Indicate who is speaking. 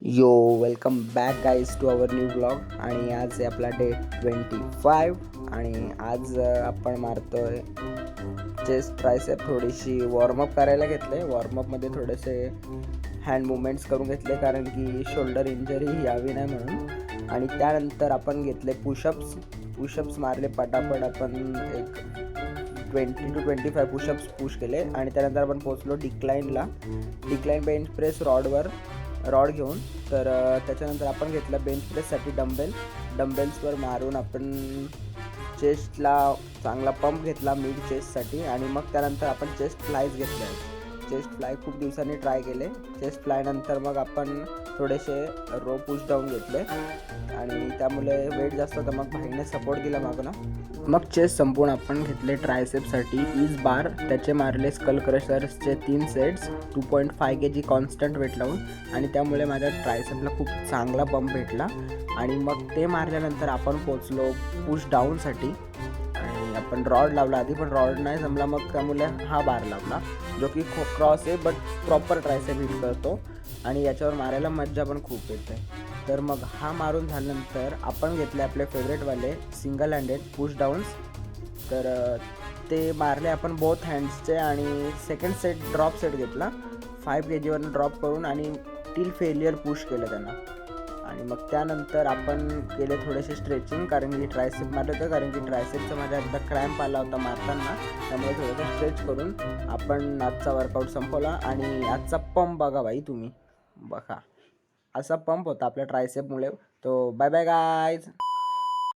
Speaker 1: Yo welcome back guys to our new blog. आणि आज आहे आपला डे 25 आणि आज आपण मारतोय चेस्ट ट्रायसेप. थोडीशी वॉर्मअप करायला घेतले. वॉर्मअपमध्ये थोडेसे हँड मुवमेंट्स करून घेतले कारण की शोल्डर इंजरी यावी नाही म्हणून. आणि त्यानंतर आपण घेतले पुशअप्स मारले पटापट. आपण एक 20 to 25 पुशअप्स पुश केले. आणि त्यानंतर आपण पोचलो डिक्लाइन बेंच प्रेस रॉड घेऊन. तर त्याच्यानंतर आपण घेतलं बेंच प्रेससाठी डंबेल्सवर मारून आपण चेस्टला चांगला पंप घेतला मिड चेस्टसाठी. आणि मग त्यानंतर आपण चेस्ट फ्लायज घेतले. चेस्ट फ्लाय खूप दिवसांनी ट्राय केले. चेस्ट फ्लायनंतर मग आपण थोडेसे रो पुश डाऊन घेतले आणि त्यामुळे वेट जास्त होतं. मग भाईने सपोर्ट दिला मागून. मग चेस्ट संपून आपण घेतले ट्रायसेपसाठी ईज बार. त्याचे मारले स्कल क्रशर्सचे 3 सेट्स 2.5 kg कॉन्स्टंट वेट लावून. आणि त्यामुळे माझ्या ट्रायसेपला खूप चांगला पंप भेटला. आणि मग ते मारल्यानंतर आपण पोचलो पुश डाऊनसाठी. आणि आपण रॉड लावला आधी, पण रॉड नाही जमला. मग त्यामुळे हा बार लावला जो की क्रॉस आहे बट प्रॉपर ट्रायसेप हिट करतो. आणि याच्यावर मारायला मज्जा पण खूप येते. तर मग हा मारून झाल्यानंतर आपण घेतले आपले फेवरेटवाले सिंगल हँडेड पुश डाऊन्स. तर ते मारले आपण बोथ हँड्सचे. आणि सेकंड सेट ड्रॉप सेट घेतला 5 kg ड्रॉप करून आणि टिल फेलियर पुश केलं त्यांना. आणि मग त्यानंतर आपण केले थोडेसे स्ट्रेचिंग कारण की ट्रायसेप मारलं होतं. कारण की ट्रायसेपचा माझा एकदा क्रॅम्प आला होता मारताना. त्यामुळे थोडंसं स्ट्रेच करून आपण आजचा वर्कआउट संपवला. आणि आजचा पंप बघा बाई तुम्ही, बघा असा पंप होता आपल्या ट्रायसेपमुळे. तो बाय बाय गायज.